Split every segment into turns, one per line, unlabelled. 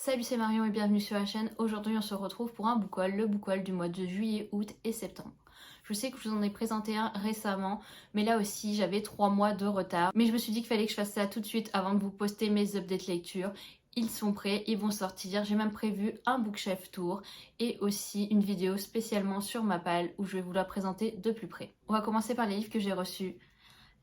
Salut, c'est Marion et bienvenue sur la chaîne. Aujourd'hui on se retrouve pour un book haul, le book haul du mois de juillet, août et septembre. Je sais que je vous en ai présenté un récemment, mais là aussi j'avais 3 mois de retard. Mais je me suis dit qu'il fallait que je fasse ça tout de suite avant de vous poster mes updates lecture. Ils sont prêts, ils vont sortir. J'ai même prévu un bookshelf tour et aussi une vidéo spécialement sur ma palle où je vais vous la présenter de plus près. On va commencer par les livres que j'ai reçus.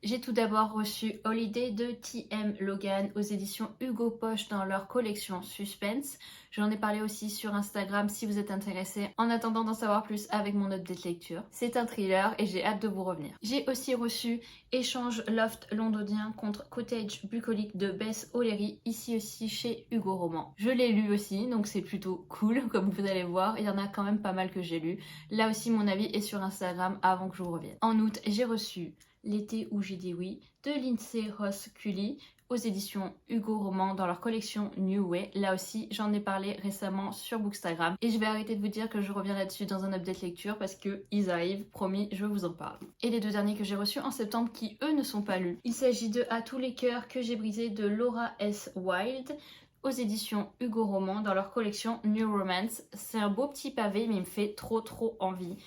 J'ai tout d'abord reçu Holiday de T.M. Logan aux éditions Hugo Poche dans leur collection Suspense. J'en ai parlé aussi sur Instagram si vous êtes intéressés en attendant d'en savoir plus avec mon update lecture. C'est un thriller et j'ai hâte de vous revenir. J'ai aussi reçu Échange Loft londonien contre Cottage bucolique de Bess O'Leary, ici aussi chez Hugo Roman. Je l'ai lu aussi, donc c'est plutôt cool comme vous allez voir. Il y en a quand même pas mal que j'ai lu. Là aussi mon avis est sur Instagram avant que je vous revienne. En août, j'ai reçu L'été où j'ai dit oui de Lindsay Ross Cully aux éditions Hugo Roman dans leur collection New Way. Là aussi j'en ai parlé récemment sur Bookstagram et je vais arrêter de vous dire que je reviendrai dessus dans un update lecture parce que ils arrivent, promis, je vous en parle. Et les deux derniers que j'ai reçus en septembre qui eux ne sont pas lus, il s'agit de À tous les cœurs que j'ai brisé de Laura S. Wilde aux éditions Hugo Roman dans leur collection New Romance. C'est un beau petit pavé mais il me fait trop envie.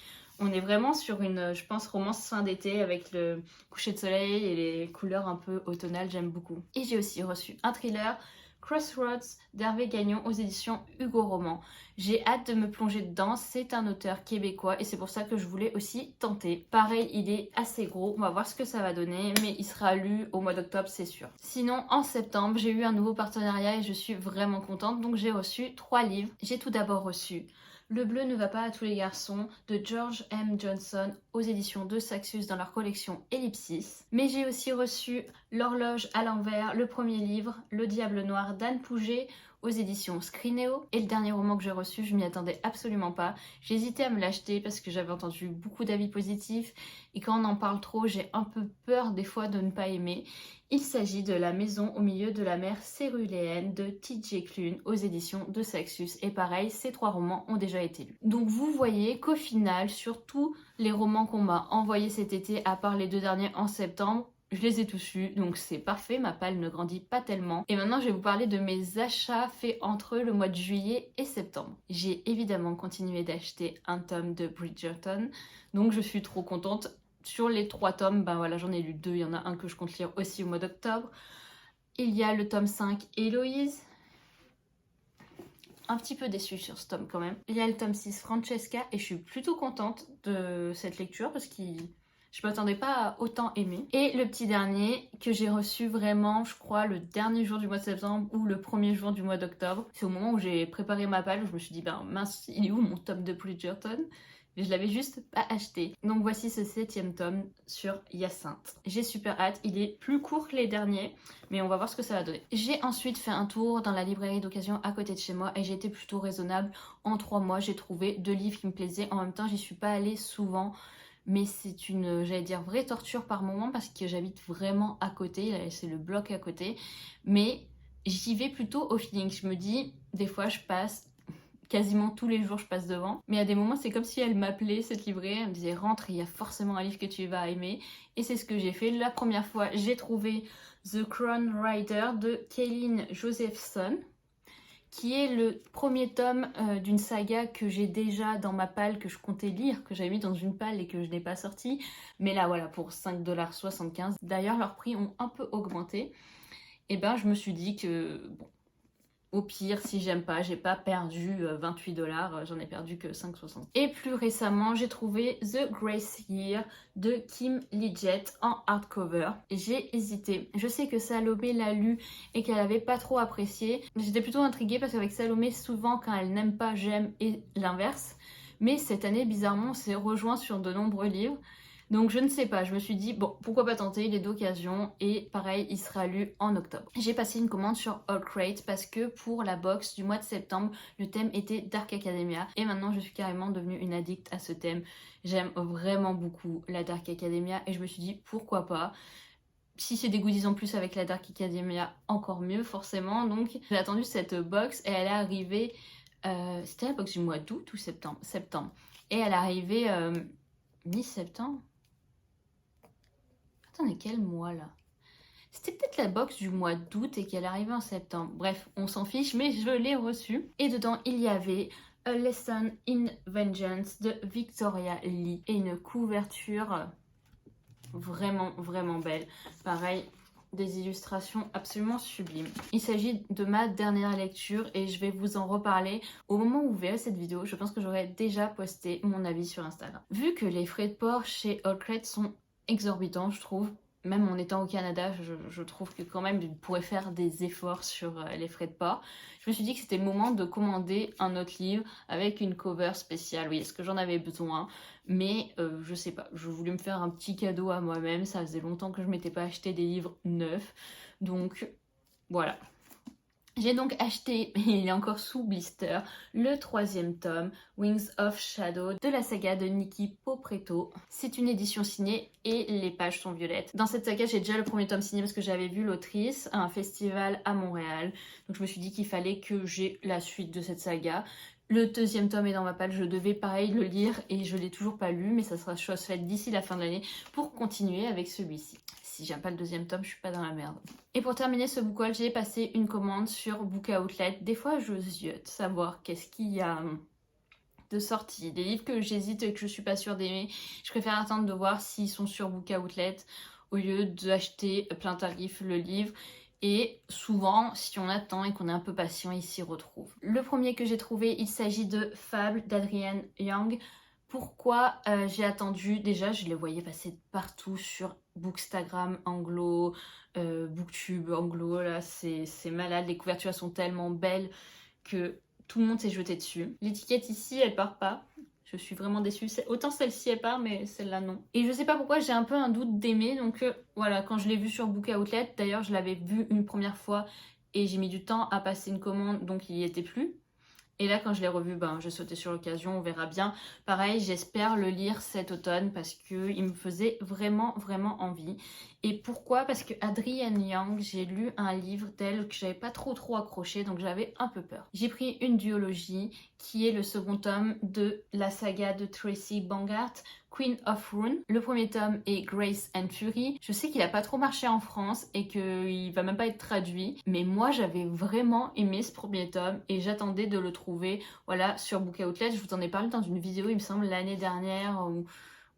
On est vraiment sur une, je pense, romance fin d'été avec le coucher de soleil et les couleurs un peu automnales, j'aime beaucoup. Et j'ai aussi reçu un thriller, Crossroads d'Hervé Gagnon aux éditions Hugo Roman. J'ai hâte de me plonger dedans, c'est un auteur québécois et c'est pour ça que je voulais aussi tenter. Pareil, il est assez gros, on va voir ce que ça va donner, mais il sera lu au mois d'octobre, c'est sûr. Sinon, en septembre, j'ai eu un nouveau partenariat et je suis vraiment contente, donc j'ai reçu 3 livres. J'ai tout d'abord reçu Le bleu ne va pas à tous les garçons de George M. Johnson aux éditions de Saxus dans leur collection Ellipsis. Mais j'ai aussi reçu L'horloge à l'envers, le premier livre, Le diable noir d'Anne Pouget aux éditions Scrineo. Et le dernier roman que j'ai reçu, je m'y attendais absolument pas. J'hésitais à me l'acheter parce que j'avais entendu beaucoup d'avis positifs et quand on en parle trop, j'ai un peu peur des fois de ne pas aimer. Il s'agit de La maison au milieu de la mer céruléenne de T.J. Klune aux éditions de Saxus. Et pareil, ces 3 romans ont déjà été lus. Donc vous voyez qu'au final, sur tous les romans qu'on m'a envoyés cet été, à part les 2 derniers en septembre, je les ai tous lus, donc c'est parfait, ma palle ne grandit pas tellement. Et maintenant, je vais vous parler de mes achats faits entre le mois de juillet et septembre. J'ai évidemment continué d'acheter un tome de Bridgerton, donc je suis trop contente. Sur les 3 tomes, ben voilà, j'en ai lu 2, il y en a un que je compte lire aussi au mois d'octobre. Il y a le tome 5, Héloïse. Un petit peu déçue sur ce tome quand même. Il y a le tome 6, Francesca, et je suis plutôt contente de cette lecture parce que je m'attendais pas à autant aimer. Et le petit dernier que j'ai reçu vraiment, je crois, le dernier jour du mois de septembre ou le premier jour du mois d'octobre. C'est au moment où j'ai préparé ma palle où je me suis dit, ben mince, il est où mon tome de Bridgerton ? Mais je l'avais juste pas acheté. Donc voici ce 7e tome sur Hyacinthe. J'ai super hâte, il est plus court que les derniers, mais on va voir ce que ça va donner. J'ai ensuite fait un tour dans la librairie d'occasion à côté de chez moi et j'ai été plutôt raisonnable. En 3 mois, j'ai trouvé 2 livres qui me plaisaient. En même temps, j'y suis pas allée souvent, mais c'est une, j'allais dire, vraie torture par moment parce que j'habite vraiment à côté, c'est le bloc à côté. Mais j'y vais plutôt au feeling. Je me dis, des fois, je passe quasiment tous les jours je passe devant. Mais à des moments c'est comme si elle m'appelait cette librairie, elle me disait rentre, il y a forcément un livre que tu vas aimer. Et c'est ce que j'ai fait. La première fois j'ai trouvé The Crown Rider de Kaylin Josephson, qui est le premier tome d'une saga que j'ai déjà dans ma palle, que je comptais lire, que j'avais mis dans une palle et que je n'ai pas sorti. Mais là voilà, pour 5,75 $. D'ailleurs leurs prix ont un peu augmenté. Et ben je me suis dit que bon, au pire, si j'aime pas, j'ai pas perdu 28 $, j'en ai perdu que 5,60. Et plus récemment, j'ai trouvé The Grace Year de Kim Liggett en hardcover. J'ai hésité. Je sais que Salomé l'a lu et qu'elle avait pas trop apprécié. J'étais plutôt intriguée parce qu'avec Salomé, souvent quand elle n'aime pas, j'aime et l'inverse. Mais cette année, bizarrement, on s'est rejoint sur de nombreux livres. Donc je ne sais pas, je me suis dit, bon, pourquoi pas tenter, il est d'occasion, et pareil, il sera lu en octobre. J'ai passé une commande sur Allcrate parce que pour la box du mois de septembre, le thème était Dark Academia, et maintenant je suis carrément devenue une addict à ce thème. J'aime vraiment beaucoup la Dark Academia, et je me suis dit, pourquoi pas. Si c'est des goodies en plus avec la Dark Academia, encore mieux forcément. Donc j'ai attendu cette box, et elle est arrivée, c'était la box du mois d'août ou septembre, et elle est arrivée mi-septembre. Attendez, quel mois là? C'était peut-être la box du mois d'août et qu'elle arrivait en septembre. Bref, on s'en fiche, mais je l'ai reçue. Et dedans, il y avait A Lesson in Vengeance de Victoria Lee. Et une couverture vraiment, vraiment belle. Pareil, des illustrations absolument sublimes. Il s'agit de ma dernière lecture et je vais vous en reparler au moment où vous verrez cette vidéo. Je pense que j'aurai déjà posté mon avis sur Instagram. Vu que les frais de port chez Allcred sont exorbitants, je trouve, même en étant au Canada, je trouve que quand même il pourrait faire des efforts sur les frais de port. Je me suis dit que c'était le moment de commander un autre livre avec une cover spéciale. Oui, est-ce que j'en avais besoin? Mais je sais pas, je voulais me faire un petit cadeau à moi-même. Ça faisait longtemps que je m'étais pas acheté des livres neufs. Donc voilà. J'ai donc acheté, il est encore sous blister, le 3e tome, Wings of Shadow, de la saga de Nikki Popretto. C'est une édition signée et les pages sont violettes. Dans cette saga, j'ai déjà le 1er tome signé parce que j'avais vu l'autrice à un festival à Montréal. Donc je me suis dit qu'il fallait que j'ai la suite de cette saga. Le 2e tome est dans ma palle, je devais pareil le lire et je l'ai toujours pas lu, mais ça sera chose faite d'ici la fin de l'année pour continuer avec celui-ci. Si j'aime pas le 2e tome, je suis pas dans la merde. Et pour terminer ce book haul, j'ai passé une commande sur Book Outlet. Des fois, je ziote savoir qu'est-ce qu'il y a de sortie. Des livres que j'hésite et que je suis pas sûre d'aimer, je préfère attendre de voir s'ils sont sur Book Outlet au lieu d'acheter plein tarif le livre. Et souvent, si on attend et qu'on est un peu patient, il s'y retrouve. Le premier que j'ai trouvé, il s'agit de Fable d'Adrienne Young. Pourquoi j'ai attendu? Déjà, je les voyais passer partout sur Bookstagram anglo, Booktube anglo, là, c'est malade. Les couvertures elles sont tellement belles que tout le monde s'est jeté dessus. L'étiquette ici, elle part pas. Je suis vraiment déçue. Autant celle-ci, elle part, mais celle-là, non. Et je sais pas pourquoi, j'ai un peu un doute d'aimer. Donc voilà, quand je l'ai vu sur Book Outlet, d'ailleurs, je l'avais vu une première fois et j'ai mis du temps à passer une commande, donc il y était plus. Et là, quand je l'ai revu, ben, j'ai sauté sur l'occasion, on verra bien. Pareil, j'espère le lire cet automne parce qu'il me faisait vraiment, vraiment envie. Et pourquoi? Parce que Adrienne Young, j'ai lu un livre d'elle que j'avais pas trop accroché, donc j'avais un peu peur. J'ai pris une duologie qui est le 2e tome de la saga de Tracy Bongart, Queen of Rune. Le 1er tome est Grace and Fury. Je sais qu'il a pas trop marché en France et qu'il va même pas être traduit, mais moi j'avais vraiment aimé ce 1er tome et j'attendais de le trouver voilà, sur Book Outlet. Je vous en ai parlé dans une vidéo, il me semble, l'année dernière ou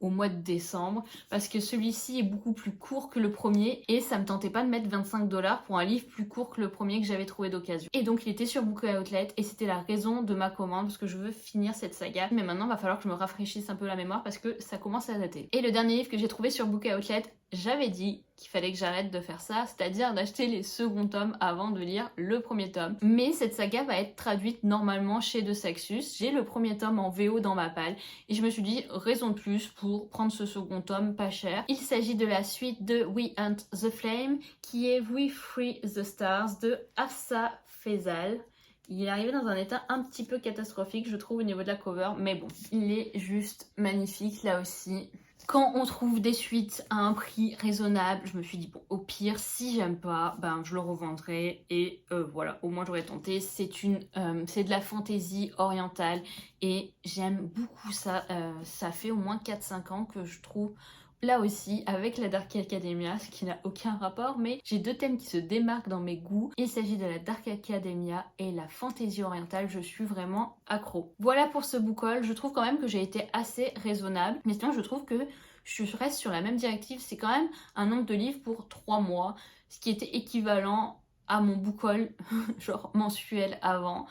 au mois de décembre, parce que celui-ci est beaucoup plus court que le premier et ça me tentait pas de mettre 25 $ pour un livre plus court que le premier que j'avais trouvé d'occasion. Et donc il était sur Book Outlet et c'était la raison de ma commande parce que je veux finir cette saga, mais maintenant il va falloir que je me rafraîchisse un peu la mémoire parce que ça commence à dater. Et le dernier livre que j'ai trouvé sur Book Outlet, j'avais dit qu'il fallait que j'arrête de faire ça, c'est-à-dire d'acheter les 2nd tomes avant de lire le 1er tome. Mais cette saga va être traduite normalement chez De Saxus. J'ai le 1er tome en VO dans ma palle et je me suis dit raison de plus pour prendre ce 2nd tome pas cher. Il s'agit de la suite de We Hunt the Flame qui est We Free the Stars de Hafsa Faisal. Il est arrivé dans un état un petit peu catastrophique je trouve au niveau de la cover, mais bon, il est juste magnifique là aussi. Quand on trouve des suites à un prix raisonnable, je me suis dit bon, au pire, si j'aime pas, ben je le revendrai et voilà, au moins j'aurais tenté. C'est de la fantaisie orientale et j'aime beaucoup ça. Ça fait au moins 4-5 ans que je trouve là aussi avec la Dark Academia, ce qui n'a aucun rapport, mais j'ai 2 thèmes qui se démarquent dans mes goûts. Il s'agit de la Dark Academia et la fantaisie orientale, je suis vraiment accro. Voilà pour ce book haul, je trouve quand même que j'ai été assez raisonnable, mais sinon je trouve que je reste sur la même directive, c'est quand même un nombre de livres pour 3 mois, ce qui était équivalent à mon book haul genre mensuel avant.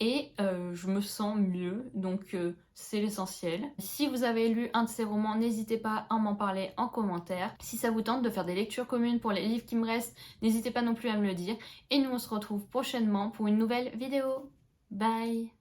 Et je me sens mieux, donc c'est l'essentiel. Si vous avez lu un de ces romans, n'hésitez pas à m'en parler en commentaire. Si ça vous tente de faire des lectures communes pour les livres qui me restent, n'hésitez pas non plus à me le dire. Et nous on se retrouve prochainement pour une nouvelle vidéo. Bye!